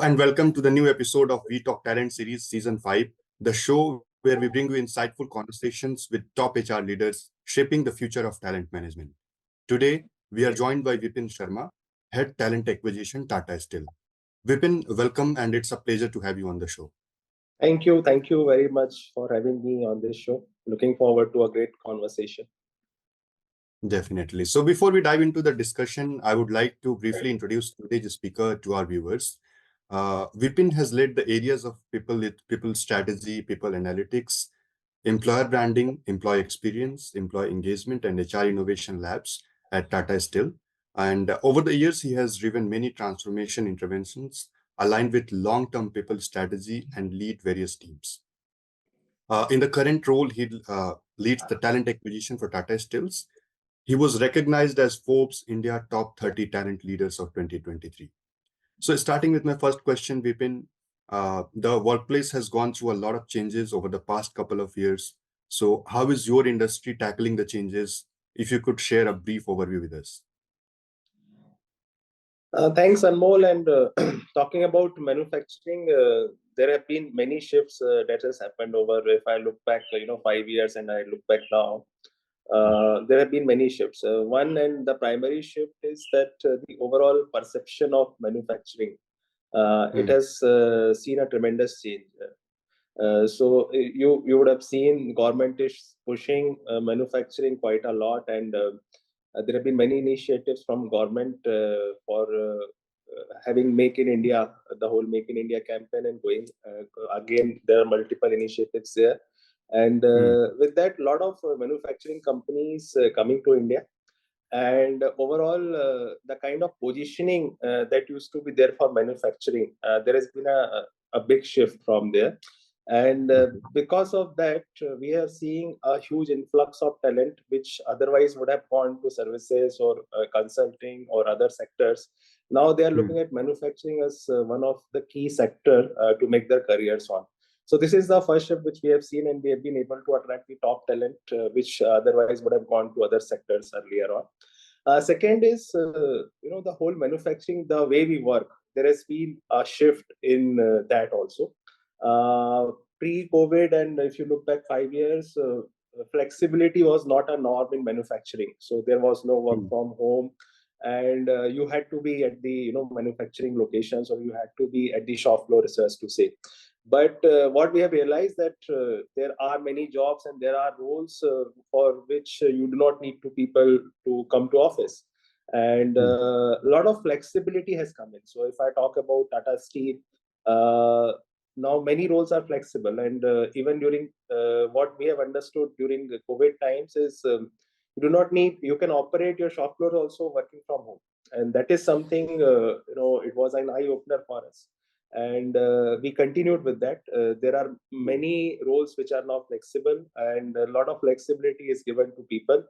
and welcome to the new episode of We Talk Talent Series Season 5, the show where we bring you insightful conversations with top HR leaders shaping the future of talent management. Today, we are joined by Vipin Sharma, Head Talent Acquisition, Tata Steel. Vipin, welcome, and it's a pleasure to have you on the show. Thank you. Thank you very much for having me on this show. Looking forward to a great conversation. Definitely. So before we dive into the discussion, I would like to briefly introduce today's speaker to our viewers. Vipin has led the areas of people strategy, people analytics, employer branding, employee experience, employee engagement, and HR innovation labs at Tata Steel. And over the years, he has driven many transformation interventions aligned with long-term people strategy and lead various teams. In the current role, he leads the talent acquisition for Tata Steels. He was recognized as Forbes India Top 30 Talent Leaders of 2023. So starting with my first question, Vipin, the workplace has gone through a lot of changes over the past couple of years. So how is your industry tackling the changes? If you could share a brief overview with us. Thanks, Anmol. And talking about manufacturing, there have been many shifts that has happened over. If I look back, 5 years, and I look back now, there have been many shifts. One and the primary shift is that the overall perception of manufacturing, it has seen a tremendous change. So you would have seen government is pushing manufacturing quite a lot, and there have been many initiatives from government for having Make in India, the whole Make in India campaign, and going again. There are multiple initiatives there, and with that, a lot of manufacturing companies coming to India. And overall, the kind of positioning that used to be there for manufacturing, there has been a big shift from there. And because of that, we are seeing a huge influx of talent, which otherwise would have gone to services or consulting or other sectors. Now they are looking at manufacturing as one of the key sector to make their careers on. So this is the first shift which we have seen, and we have been able to attract the top talent, which otherwise would have gone to other sectors earlier on. Second is, the whole manufacturing, the way we work. There has been a shift in that also. Pre-COVID, and if you look back 5 years, flexibility was not a norm in manufacturing. So there was no work from home, and you had to be at the manufacturing locations, or you had to be at the shop floor, so as to say. But what we have realized that there are many jobs and there are roles for which you do not need people to come to office. And a lot of flexibility has come in. So if I talk about Tata Steel, now many roles are flexible. And even during what we have understood during the COVID times is you do not need, you can operate your shop floor also working from home. And that is something, it was an eye-opener for us. And we continued with that. There are many roles which are now flexible, and a lot of flexibility is given to people.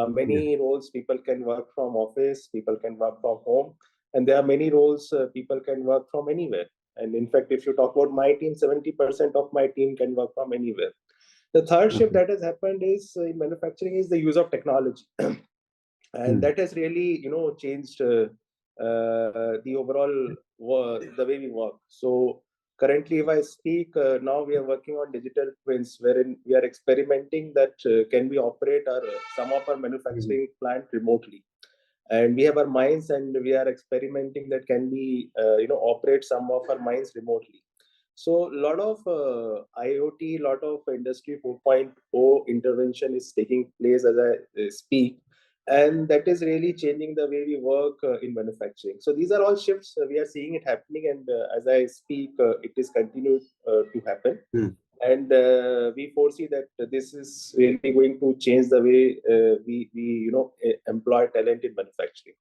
Many roles people can work from office, people can work from home, and there are many roles people can work from anywhere. And in fact, if you talk about my team, 70% of my team can work from anywhere. The third shift that has happened is in manufacturing is the use of technology. And that has really, changed the overall the way we work. So currently, if I speak, now we are working on digital twins, wherein we are experimenting that can we operate some of our manufacturing plant remotely. And we have our mines, and we are experimenting that can we operate some of our mines remotely. So a lot of IoT, a lot of Industry 4.0 intervention is taking place as I speak. And that is really changing the way we work in manufacturing. So these are all shifts. We are seeing it happening. And as I speak, it is continued to happen. And we foresee that this is really going to change the way we employ talent in manufacturing.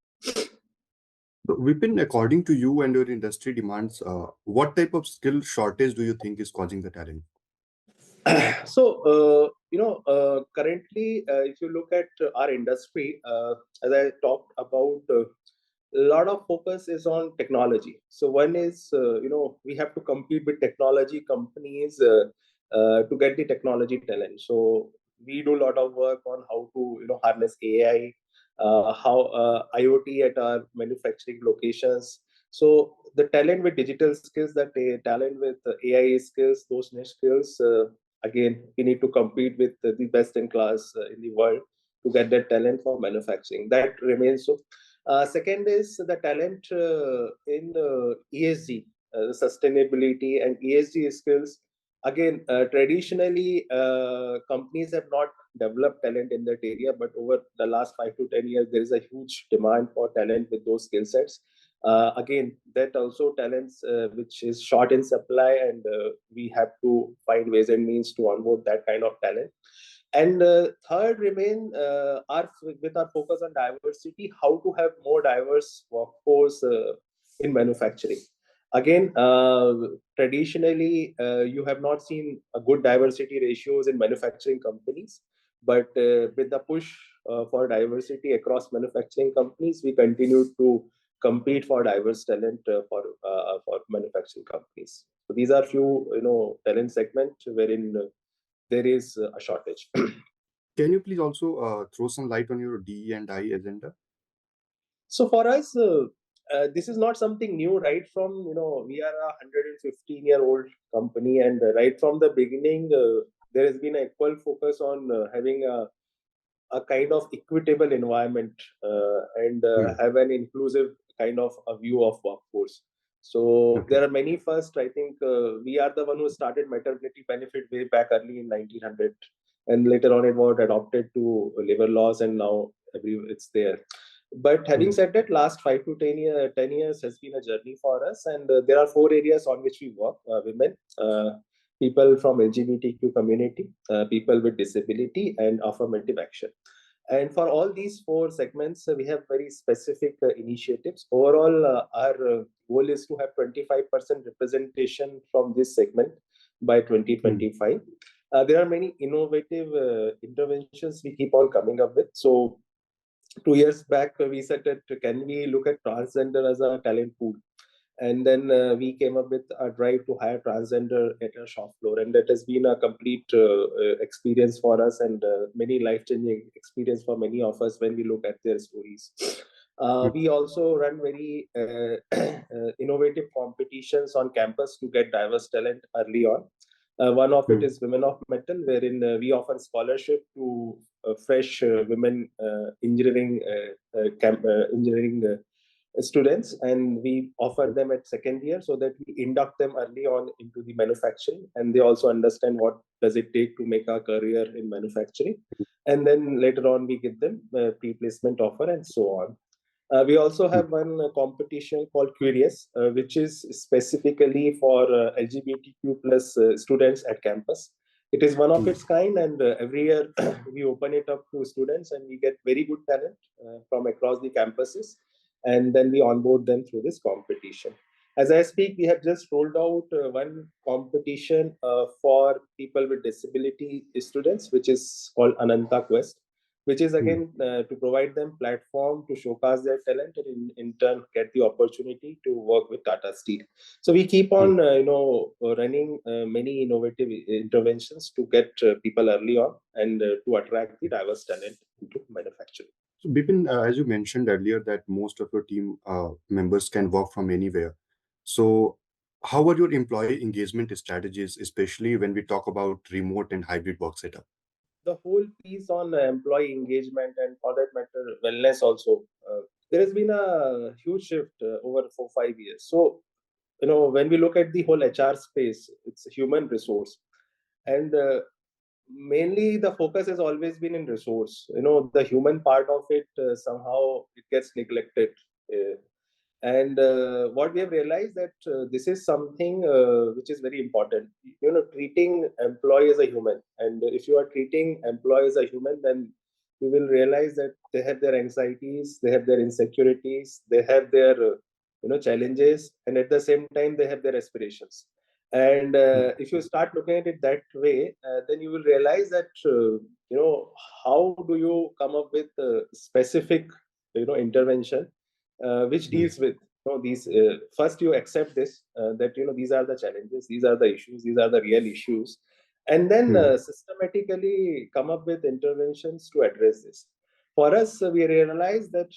Vipin, according to you and your industry demands, what type of skill shortage do you think is causing the talent? So, currently, if you look at our industry, as I talked about, a lot of focus is on technology. So one is, we have to compete with technology companies to get the technology talent. So we do a lot of work on how to, harness AI, how IoT at our manufacturing locations. So the talent with digital skills, the talent with AI skills, those niche skills, again, we need to compete with the best in class in the world to get that talent for manufacturing. That remains so. Second is the talent in ESG, sustainability and ESG skills. Again, traditionally, companies have not developed talent in that area, but over the last 5 to 10 years, there is a huge demand for talent with those skill sets. Again, that also talents which is short in supply, and we have to find ways and means to onboard that kind of talent. And third remain with our focus on diversity, how to have more diverse workforce in manufacturing. Again, traditionally, you have not seen a good diversity ratios in manufacturing companies, but with the push for diversity across manufacturing companies, we continue to compete for diverse talent for manufacturing companies. So these are few talent segments wherein there is a shortage. Can you please also throw some light on your DE&I agenda? So for us, this is not something new. Right from we are a 115-year-old company, and right from the beginning, there has been an equal focus on having a kind of equitable environment and have an inclusive kind of a view of workforce. So Okay. there are many first. I think we are the one who started maternity benefit way back early in 1900, and later on it was adopted to labor laws, and now it's there. But having said that, last 10 years has been a journey for us, and there are four areas on which we work: women, people from LGBTQ community, people with disability, and affirmative action. And for all these four segments, we have very specific initiatives. Overall, our goal is to have 25% representation from this segment by 2025. There are many innovative interventions we keep on coming up with. So 2 years back, we said that can we look at transgender as a talent pool? And then we came up with a drive to hire transgender at a shop floor, and that has been a complete experience for us, and many life-changing experience for many of us when we look at their stories. We also run very innovative competitions on campus to get diverse talent early on. One of it is Women of Metal, wherein we offer scholarship to fresh women engineering students, and we offer them at second year so that we induct them early on into the manufacturing, and they also understand what does it take to make a career in manufacturing. And then later on we give them a pre-placement offer and so on. We also have one competition called Curious, which is specifically for LGBTQ plus students at campus. It is one of its kind, and every year we open it up to students, and we get very good talent from across the campuses, and then we onboard them through this competition. As I speak, we have just rolled out one competition for people with disability students, which is called Ananta Quest, which is again to provide them platform to showcase their talent, and in turn get the opportunity to work with Tata Steel. So we keep on running many innovative interventions to get people early on, and to attract the diverse talent into manufacturing. So, Bipin, as you mentioned earlier, that most of your team members can work from anywhere. So, how are your employee engagement strategies, especially when we talk about remote and hybrid work setup? The whole piece on employee engagement, and for that matter, wellness also. There has been a huge shift over 4 5 years. So, when we look at the whole HR space, it's a human resource, and mainly the focus has always been in resource. The human part of it somehow it gets neglected. Uh, and what we have realized that this is something which is very important. Treating employee as a human, and if you are treating employee as a human, then you will realize that they have their anxieties, they have their insecurities, they have their challenges, and at the same time they have their aspirations. And if you start looking at it that way, then you will realize that how do you come up with specific intervention which deals with these. First, you accept this that these are the challenges, these are the issues, these are the real issues, and then systematically come up with interventions to address this. for us, we realize that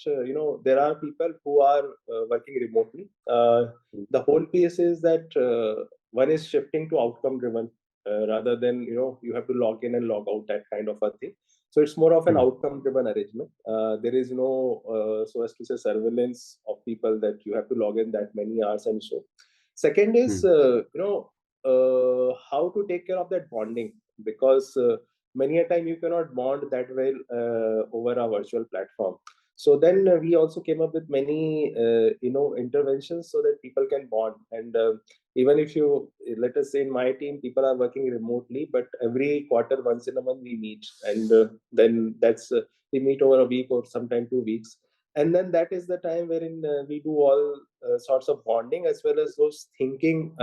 there are people who are working remotely. The whole piece is that one is shifting to outcome driven rather than you have to log in and log out, that kind of a thing. So it's more of an Hmm. outcome driven arrangement. There is no so as to say surveillance of people that you have to log in that many hours and so. Second is Hmm. how to take care of that bonding, because many a time you cannot bond that well over a virtual platform. So then we also came up with many interventions so that people can bond. And even if you, let us say in my team, people are working remotely, but every quarter, once in a month, we meet. And then that's we meet over a week or sometime 2 weeks. And then that is the time wherein we do all sorts of bonding, as well as those thinking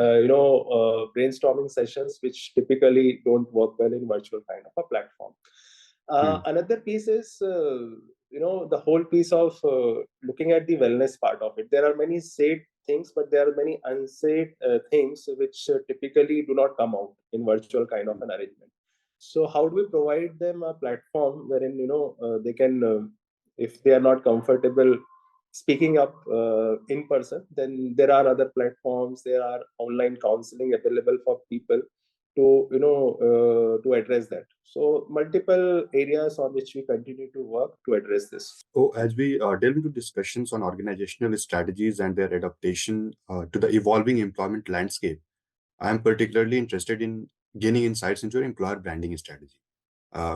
brainstorming sessions, which typically don't work well in virtual kind of a platform. Hmm. Another piece is the whole piece of looking at the wellness part of it. There are many said things, but there are many unsaid things which typically do not come out in virtual kind of an arrangement. So how do we provide them a platform wherein they can if they are not comfortable speaking up in person, then there are other platforms, there are online counseling available for people to to address that. So multiple areas on which we continue to work to address this. So, as we delve into discussions on organizational strategies and their adaptation to the evolving employment landscape, I am particularly interested in gaining insights into your employer branding strategy.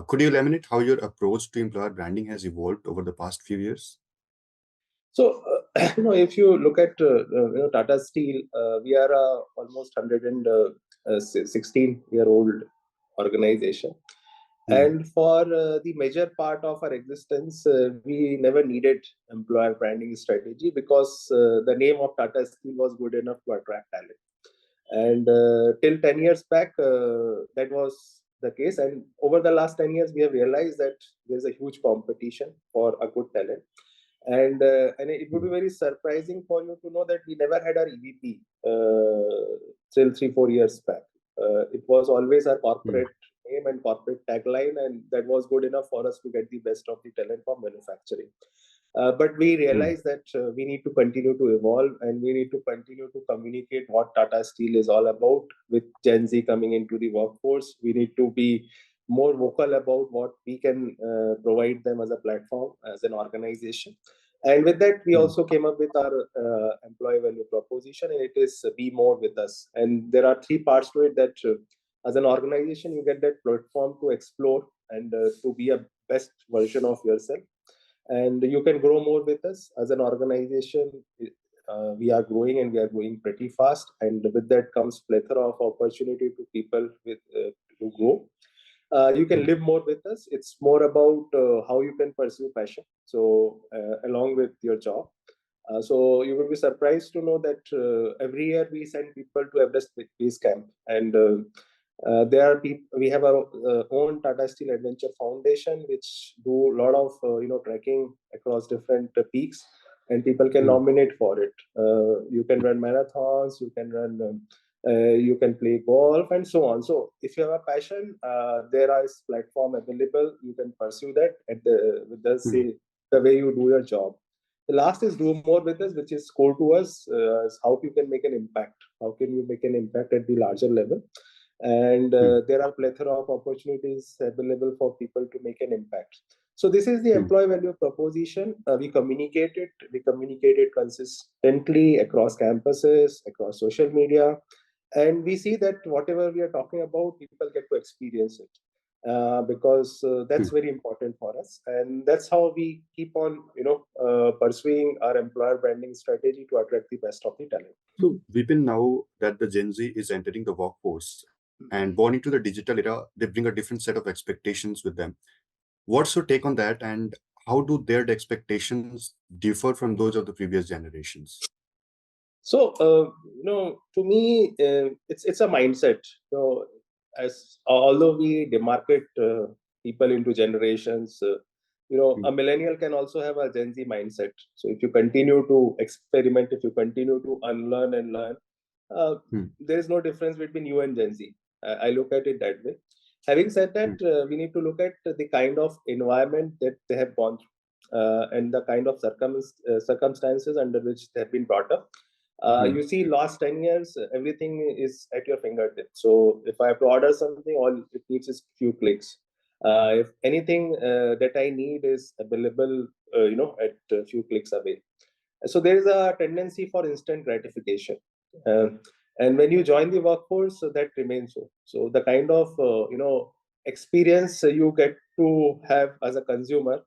Could you elaborate how your approach to employer branding has evolved over the past few years? So, if you look at Tata Steel, we are a almost 116-year-old organization. Hmm. And for the major part of our existence, we never needed employer branding strategy, because the name of Tata Steel was good enough to attract talent. And till 10 years back, that was the case. And over the last 10 years, we have realized that there's a huge competition for a good talent. And it would be very surprising for you to know that we never had our EVP till 3-4 years back. It was always our Hmm. corporate name and corporate tagline, and that was good enough for us to get the best of the talent from manufacturing. But we Hmm. realize that we need to continue to evolve, and we need to continue to communicate what Tata Steel is all about. With Gen Z coming into the workforce, we need to be more vocal about what we can provide them as a platform, as an organization. And with that, we Hmm. also came up with our employee value proposition, and it is be more with us. And there are three parts to it, that as an organization, you get that platform to explore and to be a best version of yourself, and you can grow more with us as an organization. We are growing, and we are growing pretty fast, and with that comes plethora of opportunity to people with to grow. You can Hmm. live more with us. It's more about how you can pursue passion, so along with your job. So you will be surprised to know that every year we send people to Everest Base Camp, and there are people. We have our own Tata Steel Adventure Foundation, which do a lot of trekking across different peaks, and people can Hmm. nominate for it. You can run marathons, you can run. You can play golf and so on. So if you have a passion, there is platform available. You can pursue that at with the Hmm. say the way you do your job. The last is do more with us, which is core to us. Is how you can make an impact. How can you make an impact at the larger level? And Hmm. there are plethora of opportunities available for people to make an impact. So this is the Hmm. employee value proposition. We communicate it. We communicate it consistently across campuses, across social media, and we see that whatever we are talking about, people get to experience it. Because Hmm. that's very important for us, and that's how we keep on pursuing our employer branding strategy to attract the best of the talent. So, Vipin, now that the Gen Z is entering the workforce and born into the digital era, they bring a different set of expectations with them. What's your take on that, and how do their expectations differ from those of the previous generations? So, to me, it's a mindset. So, as although we demarcate people into generations, Hmm. a millennial can also have a Gen Z mindset. So, if you continue to experiment, if you continue to unlearn and learn, uh, Hmm. there is no difference between you and Gen Z. I look at it that way. Having said that, Mm, we need to look at the kind of environment that they have gone through, and the kind of circumstances under which they have been brought up. mm, You see, last 10 years, everything is at your fingertips. So if I have to order something, all it needs is few clicks. If anything that I need is available, at a few clicks away. So there is a tendency for instant gratification. Um, and when you join the workforce, so that remains so. So the kind of experience you get to have as a consumer,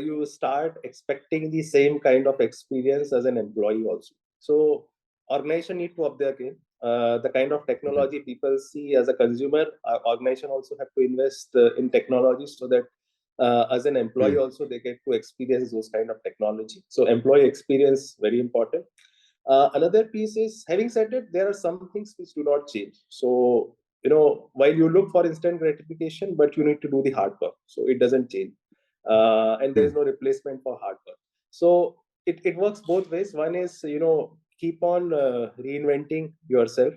you start expecting the same kind of experience as an employee also. So organization need to up their game. The kind of mm, technology people see as a consumer, organization also have to invest in technology, so that as an employee mm, also they get to experience those kind of technology. So employee experience very important. Another piece is, having said it, there are some things which do not change. So while you look for instant gratification, but you need to do the hard work, so it doesn't change. And there is mm, no replacement for hard work. So it works both ways. One is, keep on reinventing yourself,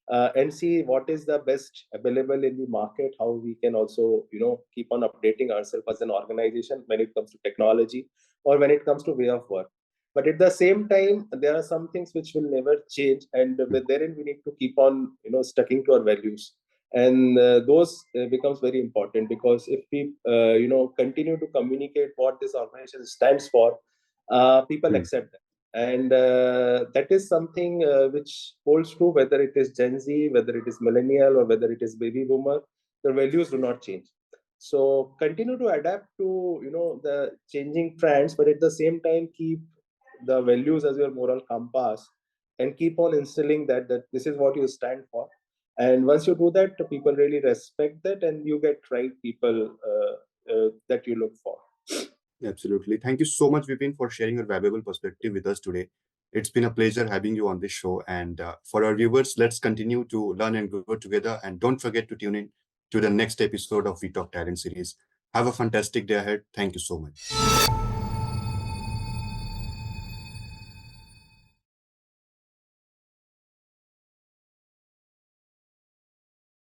and see what is the best available in the market, how we can also keep on updating ourselves as an organization when it comes to technology or when it comes to way of work. But at the same time, there are some things which will never change, and mm. therein we need to keep on sticking to our values. And those becomes very important, because if we continue to communicate what this organization stands for, people Mm. accept that. And that is something which holds true whether it is Gen Z, whether it is millennial, or whether it is baby boomer. The values do not change. So continue to adapt to the changing trends, but at the same time keep the values as your moral compass, and keep on instilling that this is what you stand for. And once you do that, people really respect that, and you get right people that you look for. Absolutely. Thank you so much, Vipin, for sharing your valuable perspective with us today. It's been a pleasure having you on this show. And for our viewers, let's continue to learn and grow together. And don't forget to tune in to the next episode of We Talk Talent series. Have a fantastic day ahead. Thank you so much.